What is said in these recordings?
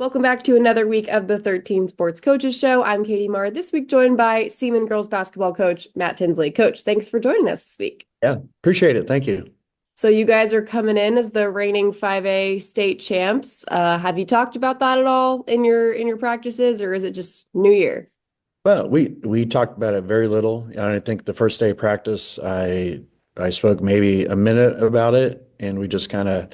Welcome back to another week of the 13 Sports Coaches Show. I'm Katie Marr, this week joined by Seaman girls basketball coach Matt Tinsley. Coach, thanks for joining us this week. Yeah, appreciate it. Thank you. So you guys are coming in as the reigning 5A state champs. Have you talked about that at all in your practices, or is it just New Year? Well, we talked about it very little. I think the first day of practice, I spoke maybe a minute about it, and we just kind of,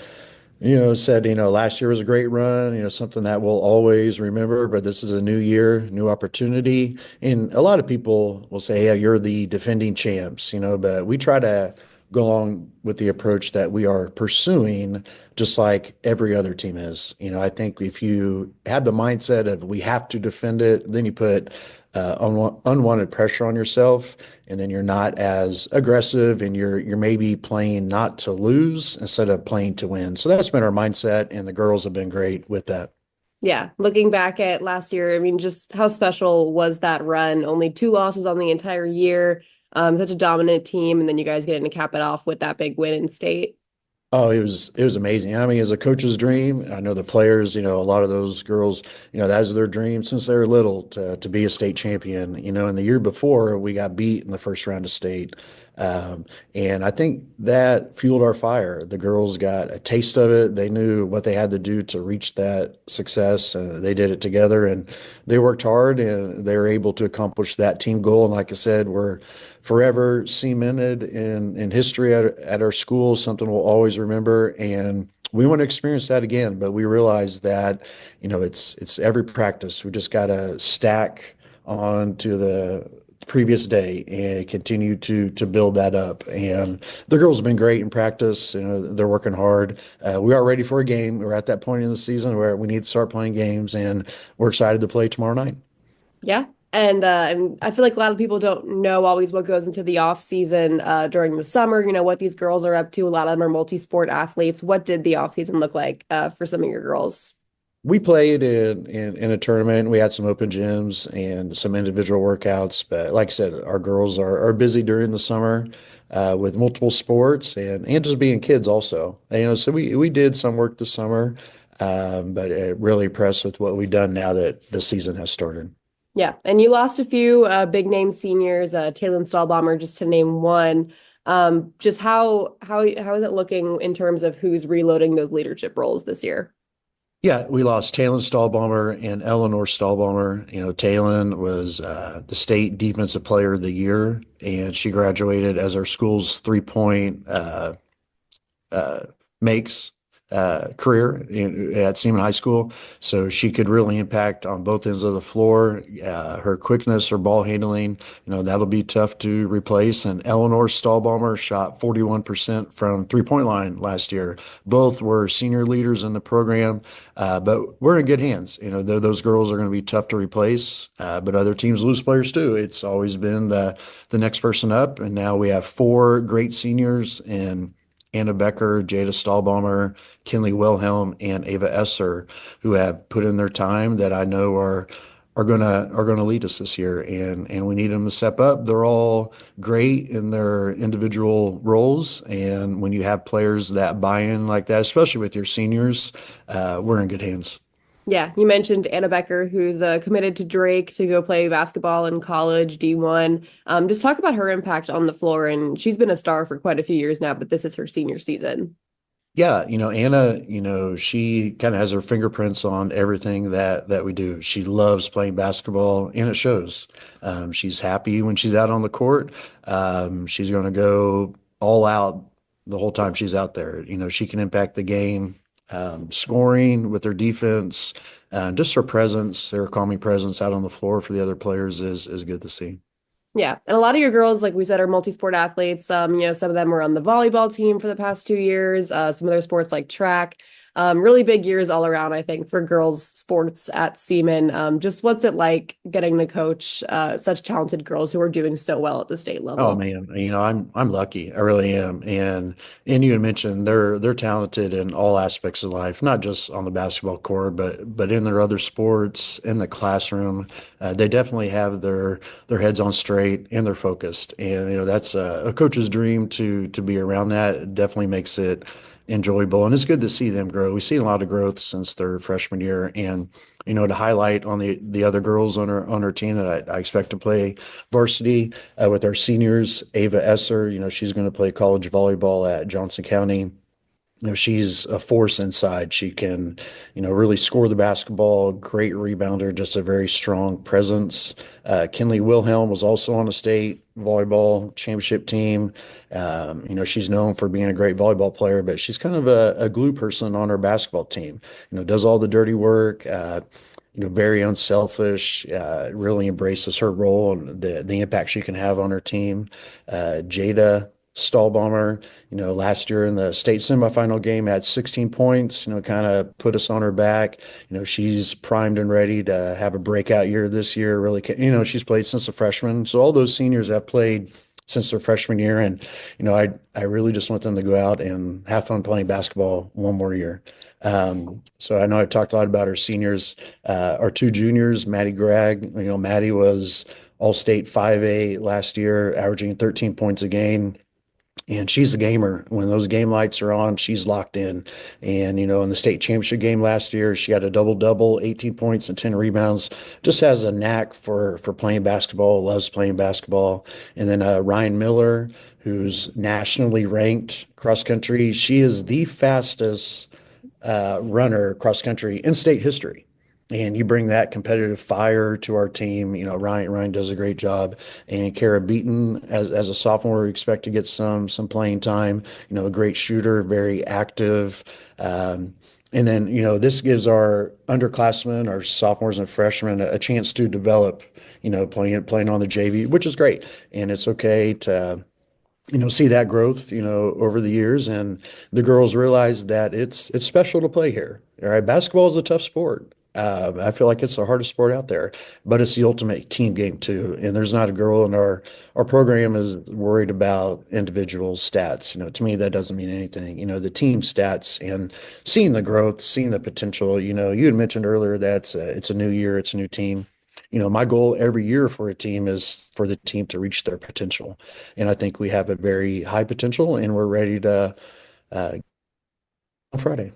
said, last year was a great run, something that we'll always remember, but this is a new year, new opportunity. And a lot of people will say, yeah, you're the defending champs, but we try to go along with the approach that we are pursuing, just like every other team is. I think if you have the mindset of we have to defend it, then you put unwanted pressure on yourself, and then you're not as aggressive, and you're maybe playing not to lose instead of playing to win. So that's been our mindset, and the girls have been great with that. Yeah, looking back at last year, I mean, just how special was that run? Only two losses on the entire year, such a dominant team, and then you guys getting to cap it off with that big win in state. Oh, it was amazing. I mean, as a coach's dream, I know the players, a lot of those girls, that was their dream since they were little to be a state champion. And the year before we got beat in the first round of state. Um, and I think that fueled our fire. The girls got a taste of it. They knew what they had to do to reach that success, and they did it together, and they worked hard, and they were able to accomplish that team goal. And like I said, we're forever cemented in history at our school, something we'll always remember. And we want to experience that again, but we realize that, it's every practice. We just got to stack on to the previous day and continue to build that up. And the girls have been great in practice. They're working hard. We are ready for a game. We're at that point in the season where we need to start playing games, and we're excited to play tomorrow night. Yeah. And I feel like a lot of people don't know always what goes into the off season during the summer, what these girls are up to. A lot of them are multi-sport athletes. What did the off season look like for some of your girls? We played in a tournament. We had some open gyms and some individual workouts. But like I said, our girls are busy during the summer with multiple sports and just being kids also. So we did some work this summer, but really impressed with what we've done now that the season has started. Yeah, and you lost a few big name seniors, Taylor Stahlbomber, just to name one. Just how is it looking in terms of who's reloading those leadership roles this year? Yeah, we lost Talon Stahlbomber and Eleanor Stahlbomber. Talon was the state defensive player of the year, and she graduated as our school's 3-point uh, makes career at Seaman High School. So she could really impact on both ends of the floor. Her quickness, her ball handling, that'll be tough to replace. And Eleanor Stahlbaumer shot 41% from three-point line last year. Both were senior leaders in the program, but we're in good hands. Those girls are going to be tough to replace, but other teams lose players too. It's always been the next person up, and now we have four great seniors in Anna Becker, Jada Stahlbaumer, Kinley Wilhelm, and Ava Esser, who have put in their time that I know are gonna lead us this year, and we need them to step up. They're all great in their individual roles, and when you have players that buy in like that, especially with your seniors, we're in good hands. Yeah, you mentioned Anna Becker, who's committed to Drake to go play basketball in college, D1. Just talk about her impact on the floor, and she's been a star for quite a few years now, but this is her senior season. Yeah, Anna, she kind of has her fingerprints on everything that we do. She loves playing basketball, and it shows. She's happy when she's out on the court. She's going to go all out the whole time she's out there. She can impact the game, scoring with her defense, just her presence, her calming presence out on the floor for the other players is good to see. Yeah, and a lot of your girls, like we said, are multi-sport athletes. Some of them were on the volleyball team for the past 2 years. Some other sports like track. Really big years all around, I think, for girls sports at Seaman. Just what's it like getting to coach such talented girls who are doing so well at the state Oh level? man, I'm lucky. I really am. And you had mentioned they're talented in all aspects of life, not just on the basketball court, but in their other sports, in the classroom. They definitely have their heads on straight and they're focused. And that's a coach's dream to be around that. It definitely makes it enjoyable, and it's good to see them grow. We've seen a lot of growth since their freshman year, and to highlight on the other girls on our team that I expect to play varsity with our seniors, Ava Esser. She's going to play college volleyball at Johnson County. She's a force inside. She can, really score the basketball, great rebounder, just a very strong presence. Kinley Wilhelm was also on a state volleyball championship team. She's known for being a great volleyball player, but she's kind of a glue person on her basketball team. Does all the dirty work. Very unselfish, really embraces her role and the impact she can have on her team. Jada Stahlbomber, last year in the state semifinal game had 16 points, kind of put us on her back. She's primed and ready to have a breakout year this year. Really, she's played since a freshman. So all those seniors have played since their freshman year. And, I really just want them to go out and have fun playing basketball one more year. So I know I talked a lot about our seniors, our two juniors, Maddie Gregg. Maddie was all-state 5A last year, averaging 13 points a game. And she's a gamer. When those game lights are on, she's locked in. And, in the state championship game last year, she had a double-double, 18 points and 10 rebounds. Just has a knack for playing basketball, loves playing basketball. And then Ryan Miller, who's nationally ranked cross country. She is the fastest runner cross country in state history. And you bring that competitive fire to our team. Ryan does a great job. And Kara Beaton, as a sophomore, we expect to get some playing time. A great shooter, very active. And then, this gives our underclassmen, our sophomores and freshmen, a chance to develop, playing on the JV, which is great. And it's okay to see that growth, over the years, and the girls realize that it's special to play here. All right, basketball is a tough sport. I feel like it's the hardest sport out there, but it's the ultimate team game too. And there's not a girl in our program is worried about individual stats. To me, that doesn't mean anything. The team stats and seeing the growth, seeing the potential. You had mentioned earlier that it's a new year, it's a new team. My goal every year for a team is for the team to reach their potential. And I think we have a very high potential and we're ready to on Friday.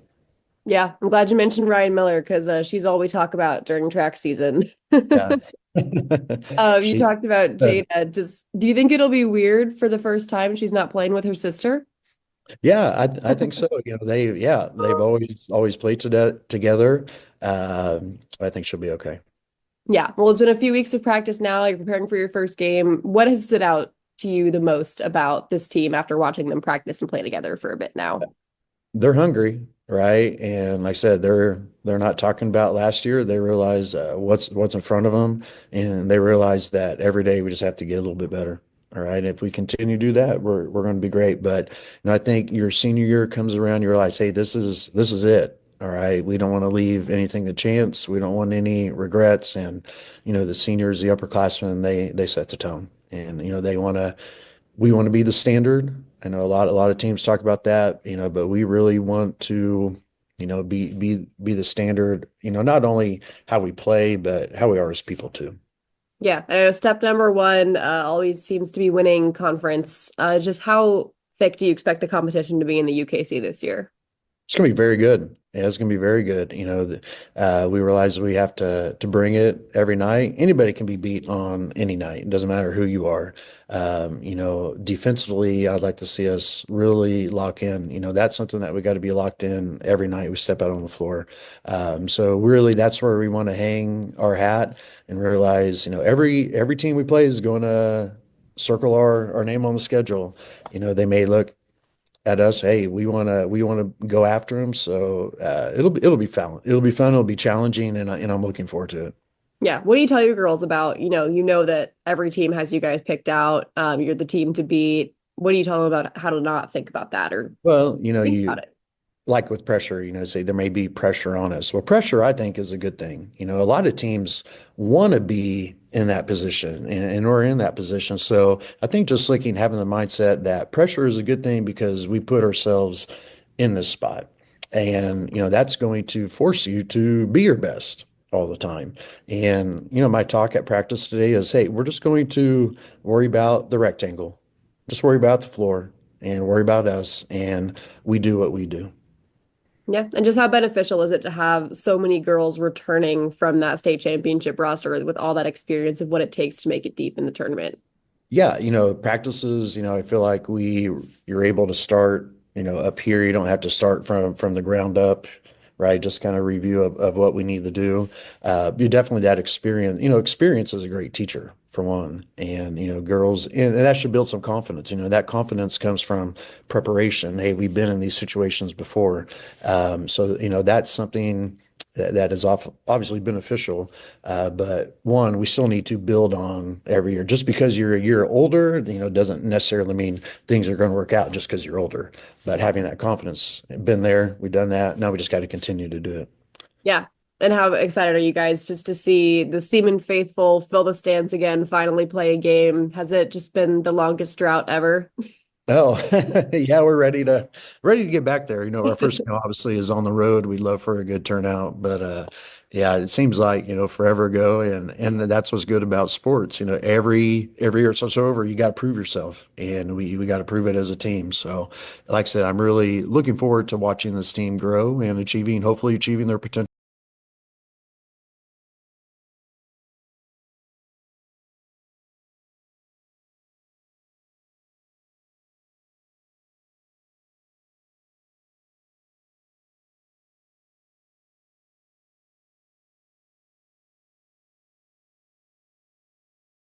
Yeah, I'm glad you mentioned Ryan Miller because she's all we talk about during track season. Yeah. You She, talked about uh, Jada. Just do you think it'll be weird for the first time she's not playing with her sister? yeah, I think so. They've always played together. I think she'll be okay. Yeah, well, it's been a few weeks of practice now. You're preparing for your first game. What has stood out to you the most about this team after watching them practice and play together for a bit now? They're hungry, right? And like I said, they're not talking about last year. They realize what's in front of them, and they realize that every day we just have to get a little bit better. All right. If we continue to do that, we're going to be great. But I think your senior year comes around, you realize, hey, this is it. All right. We don't want to leave anything to chance. We don't want any regrets. And the seniors, the upperclassmen, they set the tone, and we want to be the standard. I know a lot of teams talk about that, but we really want to, be the standard, not only how we play, but how we are as people too. Yeah, I know step number one always seems to be winning conference. Just how thick do you expect the competition to be in the UKC this year? It's going to be very good. Yeah, it's going to be very good. We realize we have to bring it every night. Anybody can be beat on any night. It doesn't matter who you are. Defensively, I'd like to see us really lock in. That's something that we got to be locked in every night we step out on the floor. So really, that's where we want to hang our hat and realize, every team we play is going to circle our name on the schedule. They may look at us, hey, we want to go after them. So it'll be fun. It'll be fun. It'll be challenging, and I'm looking forward to it. Yeah. What do you tell your girls about, you know that every team has you guys picked out. You're the team to beat. What do you tell them about how to not think about that or Well, think about it? like with pressure, say there may be pressure on us. Well, pressure, I think, is a good thing. A lot of teams want to be in that position, and we're in that position. So I think just looking, having the mindset that pressure is a good thing because we put ourselves in this spot. And, that's going to force you to be your best all the time. And, my talk at practice today is, hey, we're just going to worry about the rectangle. Just worry about the floor. and worry about us, and we do what we do. Yeah. And just how beneficial is it to have so many girls returning from that state championship roster with all that experience of what it takes to make it deep in the tournament? Yeah, practices, I feel like you're able to start, up here. You don't have to start from the ground up, right? Just kind of review of what we need to do. You definitely that experience, experience is a great teacher for one. And, girls, and that should build some confidence. That confidence comes from preparation. Hey, we've been in these situations before. So, that's something that is obviously beneficial. But one, we still need to build on every year. Just because you're a year older, doesn't necessarily mean things are going to work out just because you're older. But having that confidence, been there, we've done that. Now we just got to continue to do it. Yeah. And how excited are you guys just to see the Seaman faithful fill the stands again, finally play a game? Has it just been the longest drought ever? Oh, yeah, we're ready to get back there. Our first game obviously is on the road. We'd love for a good turnout, but yeah, it seems like, forever ago, and that's what's good about sports. Every year it's over, you got to prove yourself, and we got to prove it as a team. So, like I said, I'm really looking forward to watching this team grow and hopefully achieving their potential.